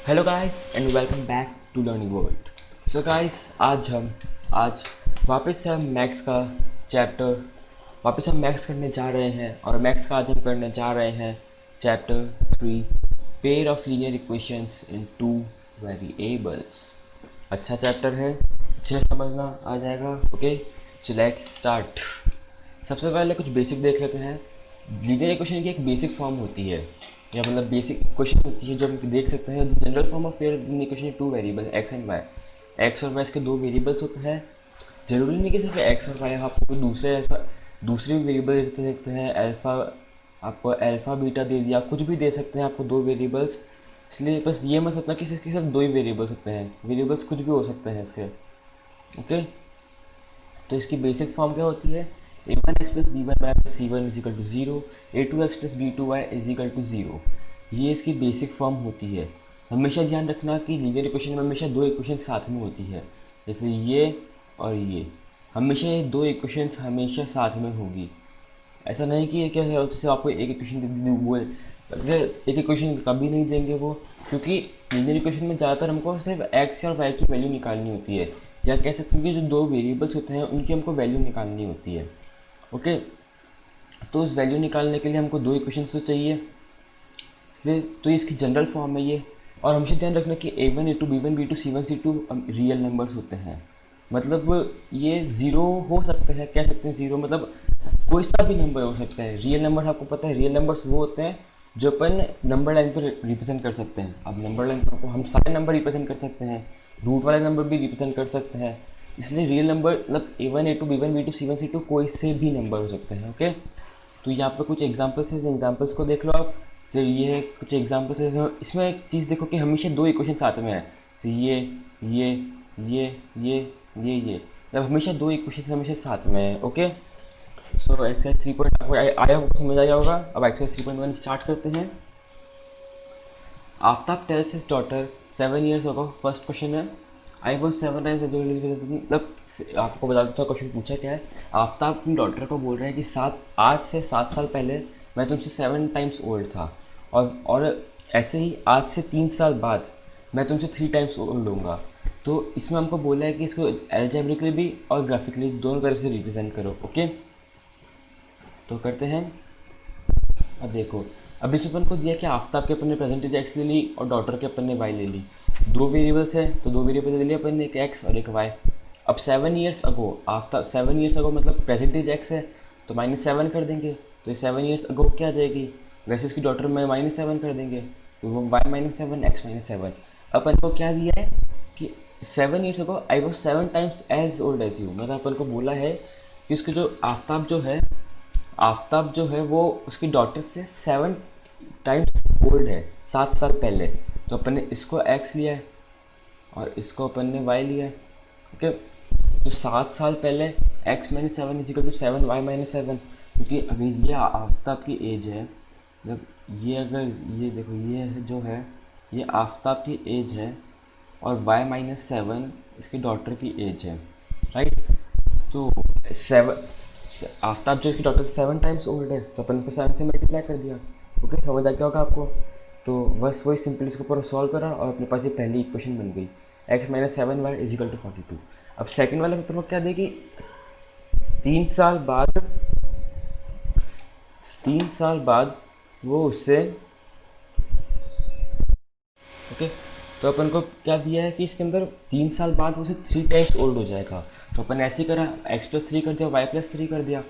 Hello guys and welcome back to learning world. So guys आज वापस से हम मैथ्स का चैप्टर वापस हम मैथ्स करने जा रहे हैं और मैथ्स का आज हम करने जा रहे हैं chapter 3 pair of linear equations in two variables. अच्छा चैप्टर है, अच्छे से समझना आ जाएगा। Okay, so let's start. सबसे पहले कुछ बेसिक देख लेते हैं। लीनियर इक्वेशन की एक बेसिक फॉर्म होती है या मतलब बेसिक इक्वेशन होती है जो हम देख सकते हैं। General form of pair linear equation two variable x and y. X और वाई इसके दो वेरिएबल्स होते हैं। ज़रूरी नहीं कि सिर्फ एक्स और वाई, आपको दूसरे वेरिएबल दे सकते हैं। अल्फ़ा, आपको अल्फ़ा बीटा दे दिया, कुछ भी दे सकते हैं आपको दो वेरिएबल्स। इसलिए बस ये मत सोचना कि इसके साथ दो ही वेरिएबल्स होते हैं, वेरिएबल्स कुछ भी हो सकते हैं इसके। ओके, तो इसकी बेसिक फॉर्म क्या होती है? A one X plus B one Y plus C one is equal to zero, A two X plus B two Y is equal to zero. ये इसकी बेसिक फॉर्म होती है। हमेशा ध्यान रखना कि लीनियर इक्वेशन में हमेशा दो इक्वेशन साथ में होती है, जैसे ये और ये। हमेशा ये दो इक्वेशंस हमेशा साथ में होगी। ऐसा नहीं कि क्या है जैसे आपको एक इक्वेशन दे दी वो एक इक्वेशन कभी नहीं देंगे वो, क्योंकि लीनियर इक्वेशन में ज़्यादातर हमको सिर्फ एक्स और वाई की वैल्यू निकालनी होती है, या कह सकते हैं कि जो दो वेरिएबल्स होते हैं उनकी हमको वैल्यू निकालनी होती है। ओके, तो उस वैल्यू निकालने के लिए हमको दो इक्वेशंस तो चाहिए, इसलिए तो इसकी जनरल फॉर्म है ये। और हमेशा ध्यान रखना कि A one A two B one B two C one C two real numbers होते हैं। मतलब ये ज़ीरो हो सकते हैं, कह सकते हैं ज़ीरो मतलब कोई सा भी नंबर हो सकता है। रियल नंबर आपको पता है, रियल नंबर्स वो होते हैं जो अपन नंबर लाइन पर रिप्रेजेंट कर सकते हैं। अब नंबर लाइन पर हम सारे नंबर रिप्रेजेंट कर सकते हैं, रूट वाले नंबर भी रिप्रेजेंट कर सकते हैं। इसलिए रियल नंबर मतलब A one A two B one B two C one C two कोई से भी नंबर हो सकते हैं। ओके, तो यहाँ पर कुछ एग्जाम्पल्स हैं, एग्जाम्पल्स को देख लो आप। सर ये है कुछ एग्जाम्पल्स है, इसमें एक चीज़ देखो कि हमेशा दो इक्वेशन साथ में है। सर ये ये ये ये ये मतलब हमेशा दो इक्वेशन हमेशा साथ में है। ओके, सो एक्सरसाइज 3 पॉइंट आपको आया होगा, समझ आया होगा। अब एक्सरसाइज 3.1 स्टार्ट करते हैं। Aftab tales his daughter 7 years ago, first question है आई वॉज 7 टाइम्स, मतलब आपको बता देता हूँ क्वेश्चन पूछा क्या है। आफ्ताब अपनी डॉटर को बोल रहे हैं कि आज से 7 साल पहले मैं तुमसे 7 टाइम्स ओल्ड था, और ऐसे ही आज से 3 साल बाद मैं तुमसे 3 टाइम्स ओल्ड होऊंगा। तो इसमें हमको बोला है कि इसको एल्जेब्रिकली भी और ग्राफिकली दोनों तरह से रिप्रेजेंट करो। ओके, तो करते हैं। अब देखो, अब इसमें अपन को दिया कि आफ्ताब के अपन ने परसेंटेज एक्स ले ली और डॉटर के अपन ने वाई ले ली। दो वेरिएबल्स है तो दो वेरिएबल ले लिया अपन ने, एक एक्स और एक वाई। अब 7 years अगो, आफ्ताब 7 years अगो मतलब परसेंटेज एक्स है तो -7 कर देंगे, तो ये 7 years अगो क्या आ जाएगी, वैसे इसकी डॉटर में -7 कर देंगे तो वो y-7 x-7। अपन को क्या दिया है कि 7 years ago I was 7 times as old as you, मतलब अपन को बोला है कि उसके जो आफ्ताब जो है वो उसकी डॉटर से 7 टाइम्स ओल्ड है, 7 साल पहले। तो अपन ने इसको एक्स लिया है और इसको अपन ने वाई लिया है। ओके, तो 7 साल पहले x-7 is equal to 7y-7, क्योंकि अभी ये आफ्ताब की एज है। मतलब ये अगर ये देखो ये है जो है ये आफ्ताब की एज है और y-7 इसकी डॉटर की एज है, राइट। तो 7 आफ्ताब जो इसकी डॉटर 7 टाइम्स ओल्ड है तो अपन को 7 से मल्टीप्लाई कर दिया। ओके, समझ आ गया होगा आपको। तो बस वही सिंपल इसको पूरा सॉल्व करा और अपने पास ये पहली इक्वेशन बन गई, x-7y इज इक्वल टू 42। अब सेकंड वाले पेपर में क्या देगी, 3 साल बाद 3 साल बाद वो उससे, ओके, तो अपन को क्या दिया है कि इसके अंदर 3 साल बाद वो उसे 3 टाइम्स ओल्ड हो जाएगा। तो अपन ऐसे ही करा, x+3 कर दिया, y+3 कर दिया।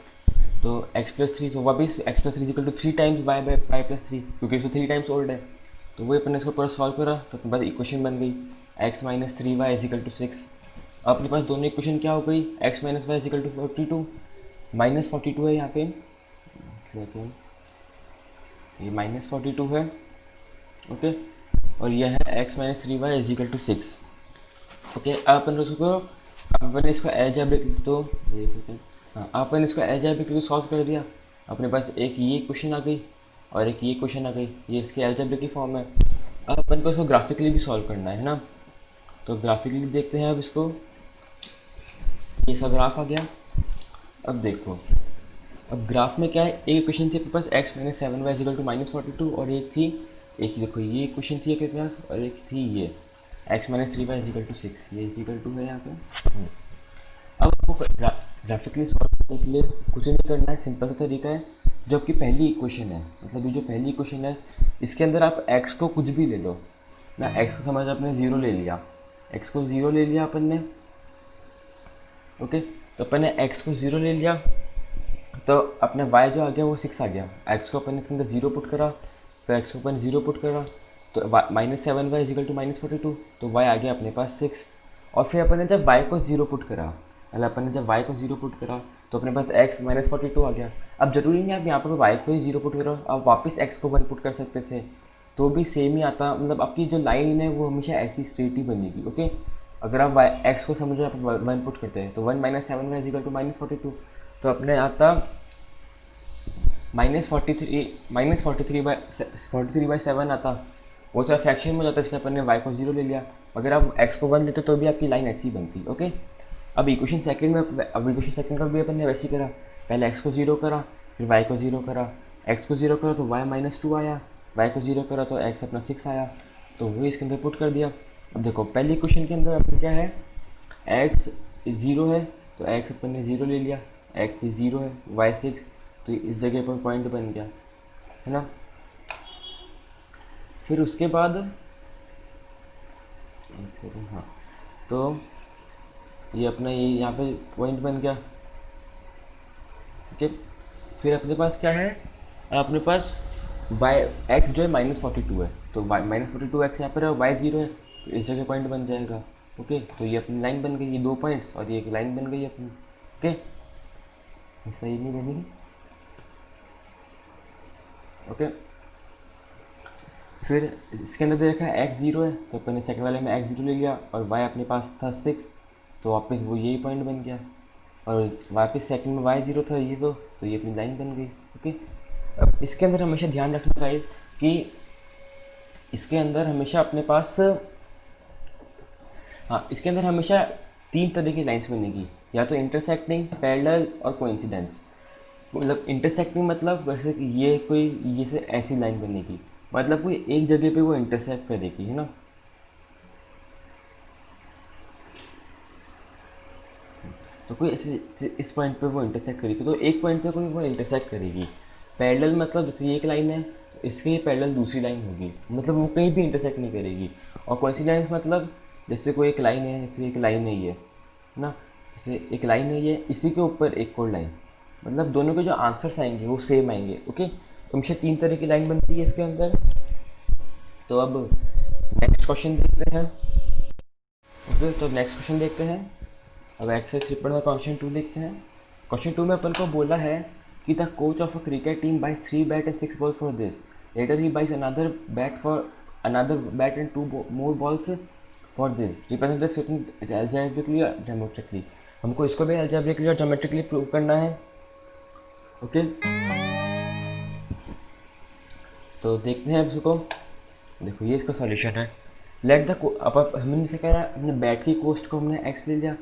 तो x+3 तो वापिस x+3 equal to 3 times y+3, क्योंकि इसको 3 टाइम्स ओल्ड है। तो वही अपन ने इसको पूरा सॉल्व करा तो अपने पास इक्वेशन बन गई x-3y इज इक्वल टू 6। अपने पास दोनों इक्वेशन क्या हो गई, x-y इज इक्वल टू 42, -42 है यहाँ पे, देखो ये -42 है। ओके, और यह है x-3y is equal to 6। Okay, अब अपन उसको अपन इसको एल्जेब्रिक तो हाँ, अपन इसको एल्जेब्रिक सॉल्व कर दिया। अपने पास एक ये क्वेश्चन आ गई और एक ये क्वेश्चन आ गई, ये इसकी एल्जेब्रिक की फॉर्म है। अब अपन को इसको ग्राफिकली भी सॉल्व करना है ना, तो ग्राफिकली देखते हैं अब इसको। ये इसका ग्राफ आ गया। अब देखो, अब ग्राफ में क्या है, एक इक्वेशन थी आपके पास x-7y इज इक्वल टू -42 और एक थी एक देखो ये क्वेश्चन थी आपके पास और एक थी ये x minus three y equal to six, ये इजिकल टू है यहाँ पे। अब आपको ग्राफिकली सॉल्व करने के लिए कुछ नहीं करना है, सिंपल सा तरीका है। जो आपकी पहली इक्वेशन है, मतलब ये जो पहली इक्वेशन है, इसके अंदर आप x को कुछ भी ले लो ना। x को समझ आपने ज़ीरो ले लिया, x को ज़ीरो ले लिया अपन ने, ओके। तो अपन ने x को ज़ीरो ले लिया, तो अपने y जो आ गया वो सिक्स आ गया। x को अपन ने इसके अंदर ज़ीरो पुट करा, तो x को अपन ज़ीरो पुट करा, तो minus seven y equal to minus 42, तो y आ गया अपने पास सिक्स। और फिर अपन ने जब y को ज़ीरो पुट करा, मतलब अपन ने जब y को ज़ीरो पुट करा तो अपने पास x माइनस 42 आ गया। अब जरूरी नहीं आप यहाँ पर y को ही ज़ीरो पुट करो, आप वापस x को वन पुट कर सकते थे तो भी सेम ही आता। मतलब आपकी जो लाइन है वो हमेशा ऐसी स्ट्रेट ही बनेगी, ओके। अगर आप x को समझो आप वन पुट करते हैं तो one minus seven y equal to minus 42, तो अपने आता minus forty three by seven आता। वो तो फ्रैक्शन में हो जाता है, इसलिए अपन ने y को ज़ीरो ले लिया। अगर आप x को वन लेते तो भी आपकी लाइन ऐसी बनती, ओके। अब इक्वेशन सेकंड में, अब इक्वेशन सेकंड का भी अपन ने वैसे ही करा, पहले x को ज़ीरो करा, फिर y को ज़ीरो करा। x को ज़ीरो करा तो y माइनस टू आया, y को ज़ीरो करा तो x अपना सिक्स आया, तो वही इसके अंदर पुट कर दिया। अब देखो पहली इक्वेशन के अंदर अपन क्या है, x ज़ीरो है तो x अपन ने ज़ीरो ले लिया, x ज़ीरो है, y सिक्स, तो इस जगह पर पॉइंट बन गया, है ना। फिर उसके बाद हाँ, तो ये अपना ये यहाँ पे पॉइंट बन गया, ओके। फिर अपने पास क्या है, अपने पास y x जो है माइनस 42 है, तो माइनस 42 एक्स यहाँ पर है, y ज़ीरो है, तो इस जगह पॉइंट बन जाएगा, ओके। तो ये अपनी लाइन बन गई, ये दो पॉइंट्स और ये एक लाइन बन गई अपनी, ओके। सही नहीं बनी, ओके। फिर इसके अंदर देखा है x ज़ीरो है, तो अपने सेकंड वाले में x ज़ीरो ले लिया और y अपने पास था सिक्स, तो वापस वो यही पॉइंट बन गया। और वापस सेकंड में y ज़ीरो था ये, तो ये अपनी लाइन बन गई, ओके। अब इसके अंदर हमेशा ध्यान रखना गाइस कि इसके अंदर हमेशा अपने पास, हाँ, इसके अंदर हमेशा तीन तरह की लाइन्स बनेगी, या तो इंटरसेक्टिंग, पैरेलल और कोइंसिडेंस। मतलब इंटरसेक्टिंग मतलब वैसे कि ये कोई ये से ऐसी लाइन बनेगी, मतलब कोई एक जगह पे वो इंटरसेक्ट करेगी, है ना। तो कोई इस पॉइंट पे वो इंटरसेक्ट करेगी, तो एक पॉइंट पे कोई वो इंटरसेक्ट करेगी। पैरेलल मतलब जैसे ये एक लाइन है तो इसके ये पैरेलल दूसरी लाइन होगी, मतलब वो कहीं भी इंटरसेक्ट नहीं करेगी। और कोइंसिडेंस मतलब जैसे कोई एक लाइन है, जैसे एक लाइन है ये, है ना, जैसे एक लाइन है ये, इसी के ऊपर एक और लाइन, मतलब दोनों के जो आंसर्स आएंगे वो सेम आएंगे, ओके। तो हमेशा तीन तरह की लाइन बनती है इसके अंदर। तो अब नेक्स्ट क्वेश्चन देखते हैं, ओके। तो नेक्स्ट क्वेश्चन देखते हैं, अब एक्सरसाइज 3.1 क्वेश्चन 2 देखते हैं। क्वेश्चन 2 में अपन को बोला है कि the coach of a cricket team buys 3 bat and 6 ball for this, later he buys another bat and 2 more balls for this, represent the statement algebraically और ज्योमेट्रिकली। हमको इसको भी अलजेब्रिकली और ज्योमेट्रिकली प्रूव करना है, ओके। तो देखते हैं इसको, देखो ये इसका सॉल्यूशन है। लेट द, अब हमने इसे कह रहा है, हमने बैट की कोस्ट को हमने एक्स ले लिया,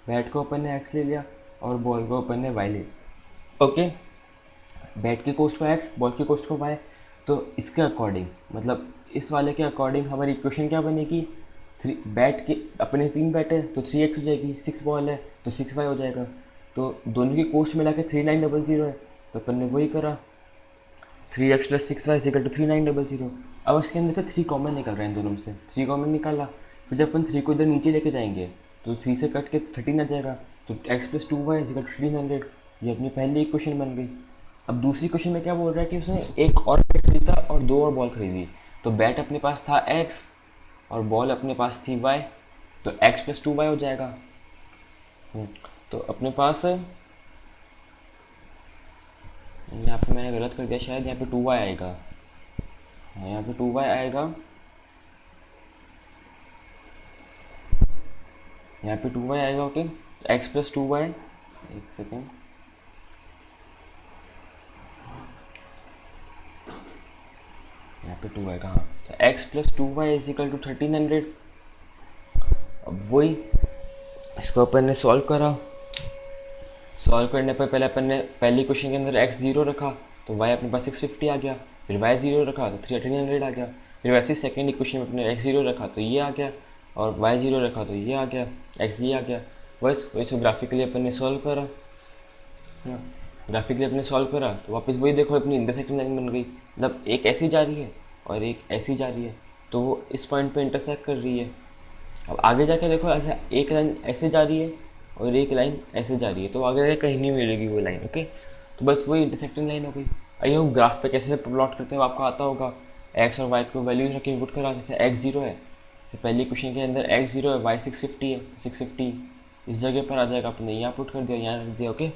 बैट को अपन ने एक्स ले लिया और बॉल को अपन ने वाई ले, ओके। बैट की कोस्ट को एक्स, बॉल की कोस्ट को वाई, तो इसके अकॉर्डिंग, मतलब इस वाले के अकॉर्डिंग हमारी इक्वेशन क्या बनेगी, थ्री बैट के अपने तीन बैट है तो 3x हो जाएगी, 6 बॉल है तो 6y हो जाएगा। तो दोनों की कोस्ट मिला के 3900 है, तो अपन ने वही करा, 3x plus 6y equal to 3900। अब इसके अंदर से 3 कॉमन निकल रहे हैं दोनों में से, 3 कॉमन निकाला, फिर जब अपन 3 को इधर नीचे लेके जाएंगे तो 3 से कट के 13 आ जाएगा, तो x plus 2y equal to 1300, ये अपनी पहली इक्वेशन बन गई। अब दूसरी क्वेश्चन में क्या बोल रहा है कि उसने एक और बैट खरीदा और 2 और बॉल खरीदी, तो बैट अपने पास था x और बॉल अपने पास थी y, तो x प्लस 2y हो जाएगा। तो अपने पास यहाँ पे मैंने गलत कर दिया शायद, यहाँ पे 2y आएगा, हाँ यहाँ पे 2y आएगा, यहाँ पे 2y आएगा, ओके। x प्लस 2y, एक सेकेंड, यहाँ पे 2 आएगा, हाँ। तो x plus 2y is equal to 1300। अब वही इसको अपन ने सॉल्व करा, सॉल्व करने पर पहले अपन ने पहली क्वेश्चन के अंदर x 0 रखा तो y अपने पास 650 आ गया, फिर y 0 रखा तो 1300 आ गया, फिर वैसे ही सेकेंड इक्वेशन में अपने x0 रखा तो ये आ गया, और y0 रखा तो ये आ गया, x ये आ गया। बस वैसे ग्राफिकली अपन ने सॉल्व करा, है ना, ग्राफिकली अपने सॉल्व करा तो वापस वही देखो अपनी इंटरसेक्टिंग लाइन बन गई। मतलब एक ऐसी जा रही है और एक ऐसी जा रही है, तो वो इस पॉइंट पे इंटरसेक्ट कर रही है। अब आगे जाके देखो ऐसा एक लाइन ऐसे जा रही है और एक लाइन ऐसे जा रही है, तो आगे जाके कहीं नहीं मिलेगी वो लाइन। ओके, तो बस वही इंटरसेक्टिंग लाइन हो गई। आई होप ग्राफ पे कैसे प्लॉट करते हो आपको आता होगा। एक्स और वाई को वैल्यूज रख के इनपुट करा, जैसे एक्स जीरो है तो पहले क्वेश्चन के अंदर एक्स जीरो है, वाई 650 है, 650 इस जगह पर आ जाएगा, अपने यहाँ पुट कर दिया, यहाँ रख दिया। ओके,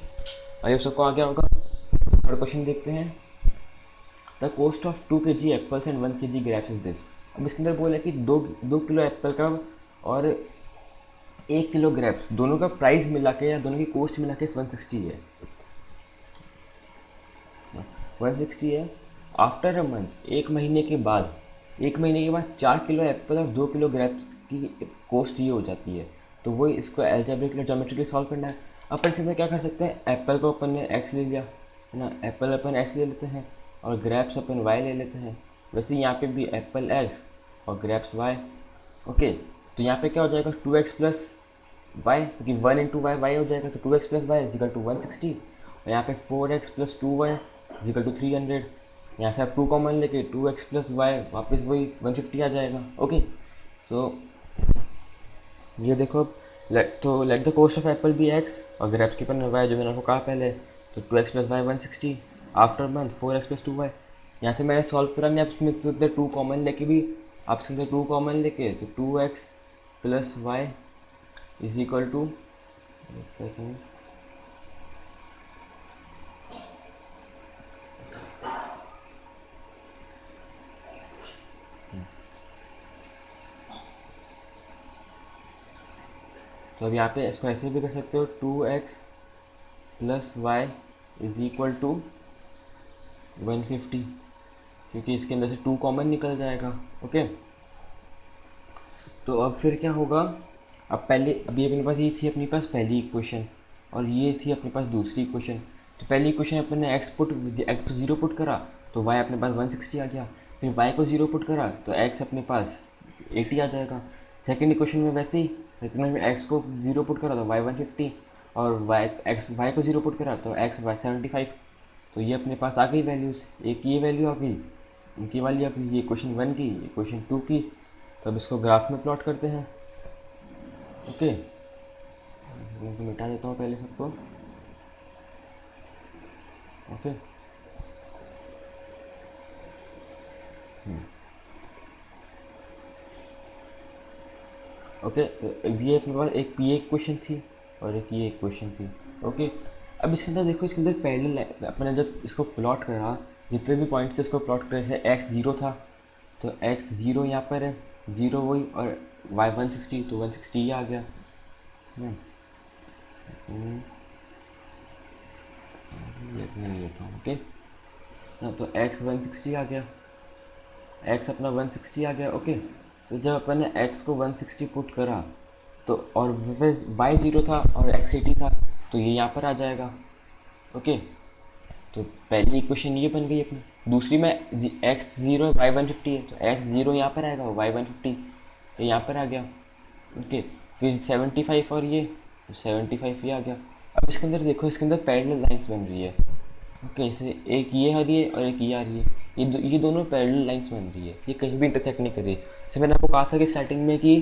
आई होप सबको आ गया होगा। थर्ड क्वेश्चन देखते हैं। The cost of 2 kg apples and 1 kg grapes is this. अब इसके अंदर बोला कि दो किलो एप्पल का और 1 किलो ग्रेप्स, दोनों का प्राइस मिला के या दोनों की कॉस्ट मिला के 160 है, 160 है। आफ्टर अ मंथ, एक महीने के बाद, 4 किलो एप्पल और 2 किलो ग्रेप्स की कॉस्ट ये हो जाती है। तो वही इसको एल्जेब्रिकली ज्योमेट्रिकली सॉल्व करना है। अपन इसके अंदर क्या कर सकते हैं, एप्पल को अपन ने एक्स ले लिया, है ना, एप्पल अपन एक्स ले लेते हैं और ग्रेप्स अपन वाई ले लेते हैं। वैसे यहाँ पे भी एप्पल एक्स और ग्रेप्स वाई। ओके, तो यहाँ पे क्या हो जाएगा 2x प्लस वाई, क्योंकि 1 इंटू वाई वाई हो जाएगा, तो 2x plus Y equal to 160। और यहाँ पे 4x plus 2y is equal to 300। यहाँ से आप 2 कॉमन लेके 2x प्लस वाई वापस वही 150 आ जाएगा। ओके, सो ये देखो, let the cost of apple be x और ग्रेप्स की अपन वाई जो मैंने आपको कहा पहले, तो 2x plus y 160 after month 4x plus 2y। यहाँ से मैंने सॉल्व करा, नहीं आप इसमें सकते 2 कॉमन लेके भी, आप सकते 2 कॉमन लेके, तो 2x plus y is equal to, एक सेकेंड, तो अब यहाँ पे इसको ऐसे भी कर सकते हो, 2x plus y is equal to 150, क्योंकि इसके अंदर से 2 कॉमन निकल जाएगा। ओके, तो अब फिर क्या होगा, अब पहले अभी अपने पास ये थी अपने पास पहली इक्वेशन और ये थी अपने पास दूसरी इक्वेशन। तो पहली इक्वेशन अपन ने एक्स को 0 पुट करा तो वाई अपने पास 160 आ गया, फिर वाई को 0 पुट करा तो एक्स अपने पास 80 आ जाएगा। सेकेंड इक्वेशन में वैसे ही, सेकेंड में एक्स को 0 पुट करा तो वाई 150 और वाई को 0 पुट करा तो एक्स वाई 75। तो ये अपने पास आ गई वैल्यूज़, एक ये वैल्यू आ गई, इनकी वाली आ गई, ये इक्वेशन 1 की, इक्वेशन 2 की। तो अब इसको ग्राफ में प्लॉट करते हैं। ओके, तो मिटा देता हूँ पहले सबको। ओके, ओके, तो ये अपने पास एक ये इक्वेशन थी और एक ये इक्वेशन थी। ओके, अब इसके अंदर देखो, इसके अंदर पैरेलल अपने जब इसको प्लॉट करा, जितने भी पॉइंट्स थे इसको प्लॉट करे, जैसे एक्स जीरो था तो एक्स जीरो यहाँ पर है, जीरो वही, और वाई 160 तो 160 ये आ गया। लेता हूँ। ओके, तो एक्स 160 आ गया, एक्स अपना 160 आ गया। ओके, तो जब अपन ने एक्स को 160 पुट करा तो, और वाई जीरो था और एक्स 80 था, तो ये यहाँ पर आ जाएगा। ओके, तो पहली इक्वेशन ये बन गई अपनी। दूसरी में एक्स जीरो है, वाई 150 है, तो एक्स जीरो यहाँ पर आएगा, वाई 150 ये यहाँ पर आ गया। ओके, फिर 75 और ये, तो 75 ये आ गया। अब इसके अंदर देखो, इसके अंदर पैरेलल लाइंस बन रही है। ओके, जैसे एक ये आ रही है और एक ये आ रही है, ये दोनों पैरेलल लाइंस बन रही है, ये कहीं भी इंटरसेक्ट नहीं कर रही है। जैसे मैंने आपको कहा था कि स्टार्टिंग में कि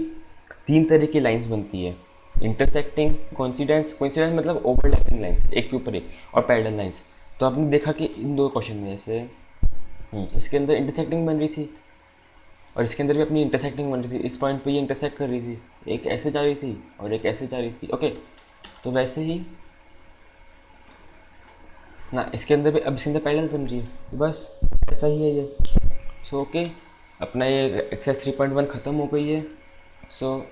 3 तरह की लाइंस बनती है, इंटरसेक्टिंग, कोइंसिडेंस मतलब ओवरलैपिंग लाइंस एक के ऊपर एक, और पैरेलल लाइंस। तो आपने देखा कि इन दो क्वेश्चन में जैसे इसके अंदर इंटरसेक्टिंग बन रही थी और इसके अंदर भी अपनी इंटरसेक्टिंग बन रही थी, इस पॉइंट पे ये इंटरसेक्ट कर रही थी, एक ऐसे जा रही थी और एक ऐसे जा रही थी। ओके, तो वैसे ही ना इसके अंदर भी अब इसके अंदर पैरेलल बन रही है, तो बस ऐसा ही है ये। सो ओके, अपना ये एक्सरसाइज 3.1 ख़त्म हो गई है। So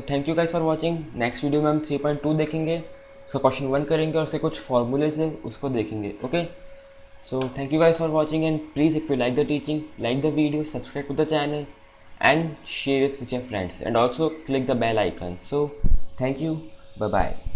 thank you guys for watching. Next video में हम 3.2 देखेंगे, उसका क्वेश्चन 1 करेंगे और उसके कुछ फॉर्मूलेज है उसको देखेंगे। Okay, so thank you guys for watching, and please, if you like the teaching, like the video, subscribe to the channel and share it with your friends, and also click the bell icon. So thank you, bye bye.